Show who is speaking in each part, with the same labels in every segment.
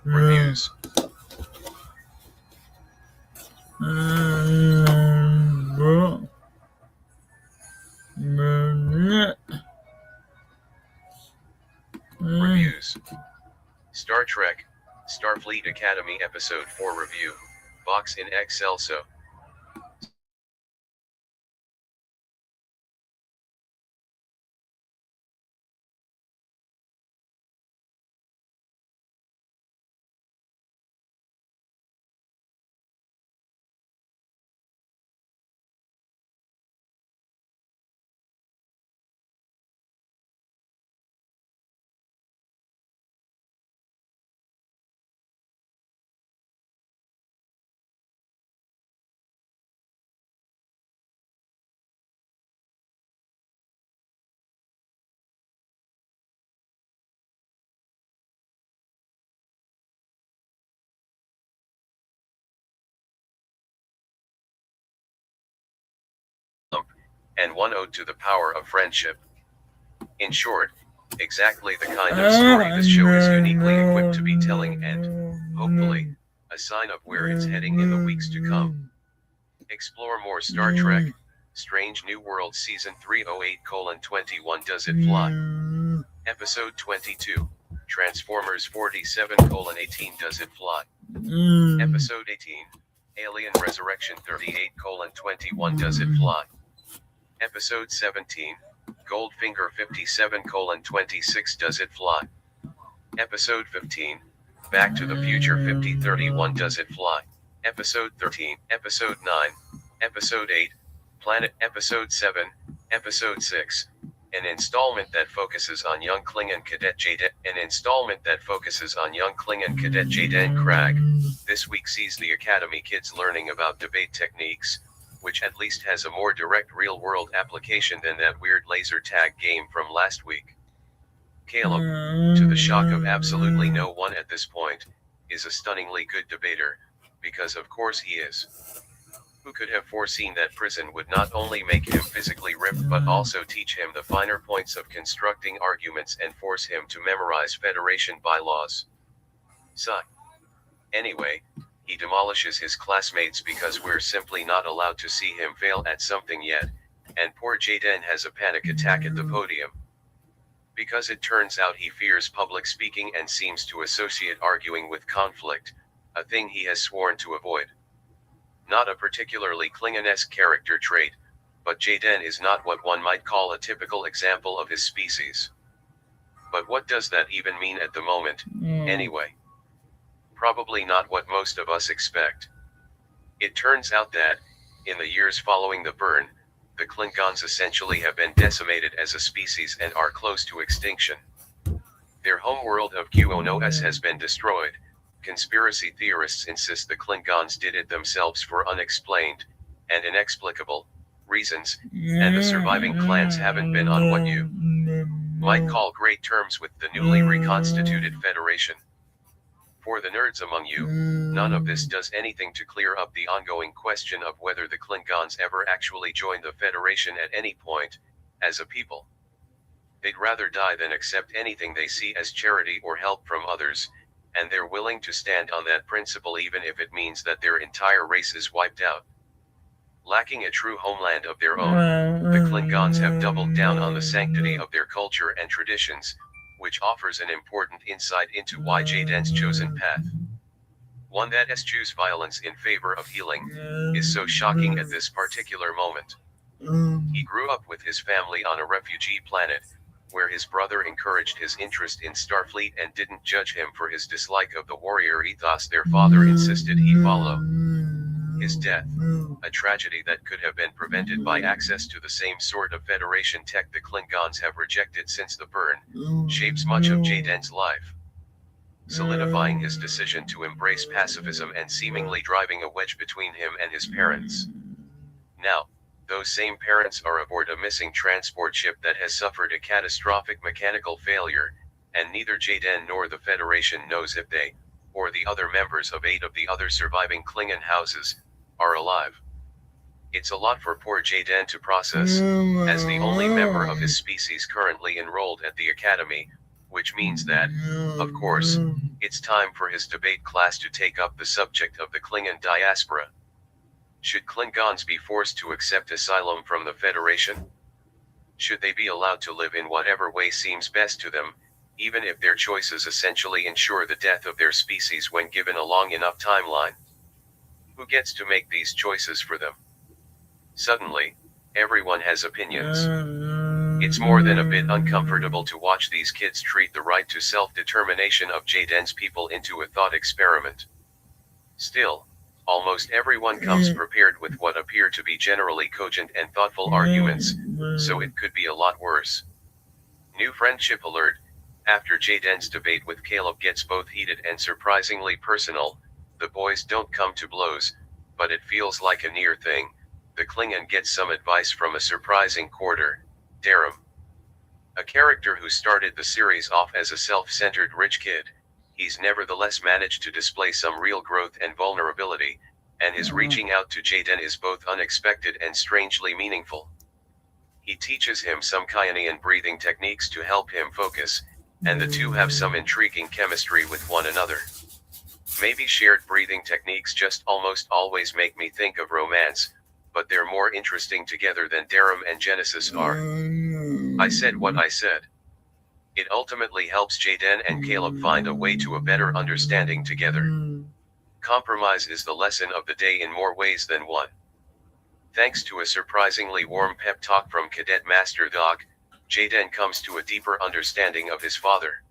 Speaker 1: Reviews. Reviews. Star Trek, Starfleet Academy Episode 4 Review, Box in Excelso. And one ode to the power of friendship. In short, exactly the kind of story this show is uniquely equipped to be telling and, hopefully, a sign of where it's heading in the weeks to come. Explore more Star Trek, Strange New Worlds Season 308:21 Does It Fly? Episode 22, Transformers 47:18 Does It Fly? Episode 18, Alien Resurrection 38:21 Does It Fly? Episode 17, Goldfinger 57:26 Does It Fly? Episode 15, Back to the Future 5031 Does It Fly? Episode 13, Episode 9, Episode 8, Planet Episode 7, Episode 6, an installment that focuses on young Klingon Cadet Jaden, Cadet Jaden Crag. This week sees the Academy kids learning about debate techniques, which at least has a more direct real-world application than that weird laser tag game from last week. Caleb, to the shock of absolutely no one at this point, is a stunningly good debater, because of course he is. Who could have foreseen that prison would not only make him physically ripped but also teach him the finer points of constructing arguments and force him to memorize Federation bylaws? Sigh. Anyway, he demolishes his classmates because we're simply not allowed to see him fail at something yet, and poor Jaden has a panic attack at the podium. Because it turns out he fears public speaking and seems to associate arguing with conflict, a thing he has sworn to avoid. Not a particularly Klingon-esque character trait, but Jaden is not what one might call a typical example of his species. But what does that even mean at the moment, anyway? Probably not what most of us expect. It turns out that, in the years following the burn, the Klingons essentially have been decimated as a species and are close to extinction. Their homeworld of QONOS has been destroyed. Conspiracy theorists insist the Klingons did it themselves for unexplained, and inexplicable, reasons, and the surviving clans haven't been on what you might call great terms with the newly reconstituted Federation. For the nerds among you, none of this does anything to clear up the ongoing question of whether the Klingons ever actually joined the Federation at any point, as a people. They'd rather die than accept anything they see as charity or help from others, and they're willing to stand on that principle even if it means that their entire race is wiped out. Lacking a true homeland of their own, the Klingons have doubled down on the sanctity of their culture and traditions, which offers an important insight into why Jaden's chosen path. One that eschews violence in favor of healing, is so shocking at this particular moment. He grew up with his family on a refugee planet, where his brother encouraged his interest in Starfleet and didn't judge him for his dislike of the warrior ethos their father insisted he follow. His death, a tragedy that could have been prevented by access to the same sort of Federation tech the Klingons have rejected since the burn, shapes much of Jaden's life, solidifying his decision to embrace pacifism and seemingly driving a wedge between him and his parents. Now, those same parents are aboard a missing transport ship that has suffered a catastrophic mechanical failure, and neither Jaden nor the Federation knows if they, or the other members of 8 of the other surviving Klingon houses, are alive. It's a lot for poor Jaden to process, as the only member of his species currently enrolled at the academy, which means that, of course, it's time for his debate class to take up the subject of the Klingon diaspora. Should Klingons be forced to accept asylum from the Federation? Should they be allowed to live in whatever way seems best to them, even if their choices essentially ensure the death of their species when given a long enough timeline? Who gets to make these choices for them? Suddenly, everyone has opinions. It's more than a bit uncomfortable to watch these kids treat the right to self-determination of Jaden's people into a thought experiment. Still, almost everyone comes prepared with what appear to be generally cogent and thoughtful arguments, so it could be a lot worse. New friendship alert. After Jaden's debate with Caleb gets both heated and surprisingly personal, the boys don't come to blows, but it feels like a near thing. The Klingon gets some advice from a surprising quarter, Darum. A character who started the series off as a self-centered rich kid, he's nevertheless managed to display some real growth and vulnerability, and his reaching out to Jaden is both unexpected and strangely meaningful. He teaches him some Kyanian breathing techniques to help him focus, and the two have some intriguing chemistry with one another. Maybe shared breathing techniques just almost always make me think of romance, but they're more interesting together than Darum and Genesis are. I said what I said. It ultimately helps Jaden and Caleb find a way to a better understanding together. Compromise is the lesson of the day in more ways than one. Thanks to a surprisingly warm pep talk from Cadet Master Doc, Jaden comes to a deeper understanding of his father,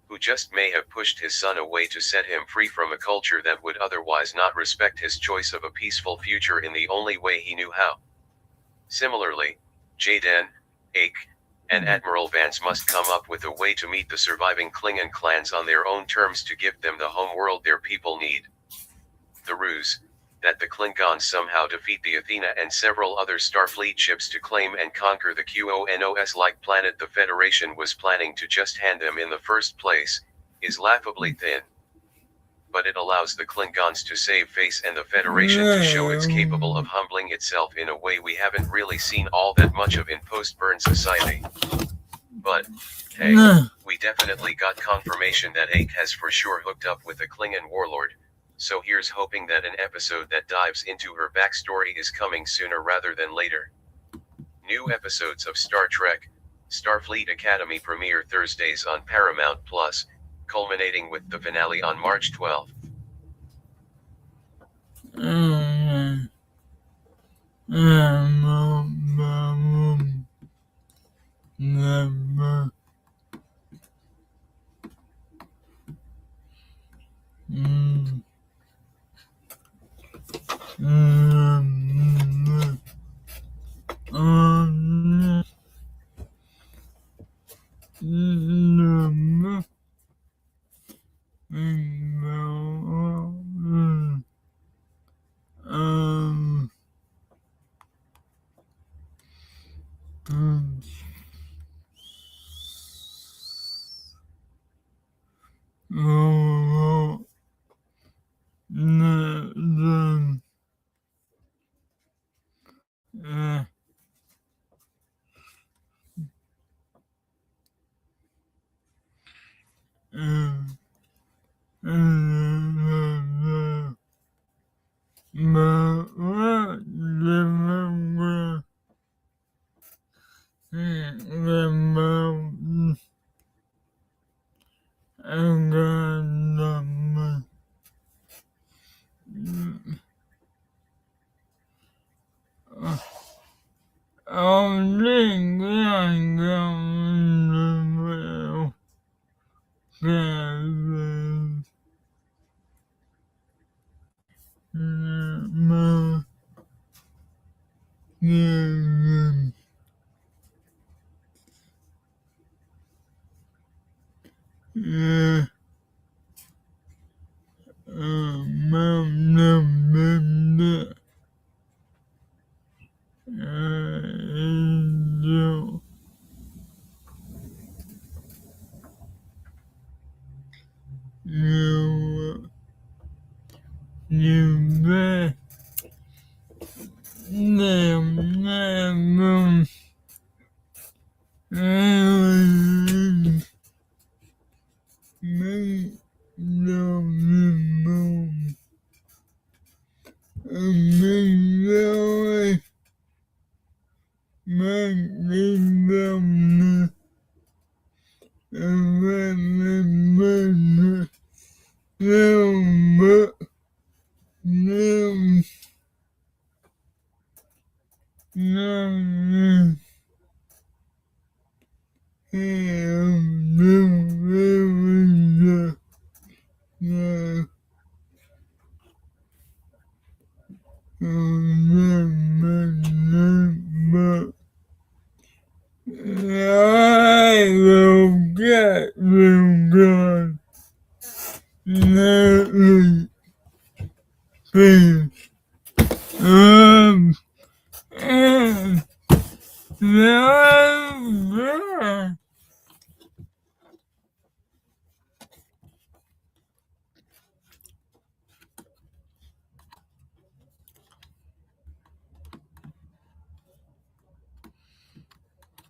Speaker 1: who just may have pushed his son away to set him free from a culture that would otherwise not respect his choice of a peaceful future in the only way he knew how. Similarly, Jaden, Ake, and Admiral Vance must come up with a way to meet the surviving Klingon clans on their own terms to give them the home world their people need. The ruse, that the Klingons somehow defeat the Athena and several other Starfleet ships to claim and conquer the QONOS-like planet the Federation was planning to just hand them in the first place, is laughably thin. But it allows the Klingons to save face and the Federation to show it's capable of humbling itself in a way we haven't really seen all that much of in post-burn society. But, hey, we definitely got confirmation that Ake has for sure hooked up with a Klingon warlord, so here's hoping that an episode that dives into her backstory is coming sooner rather than later. New episodes of Star Trek, Starfleet Academy premiere Thursdays on Paramount+, culminating with the finale on March 12th.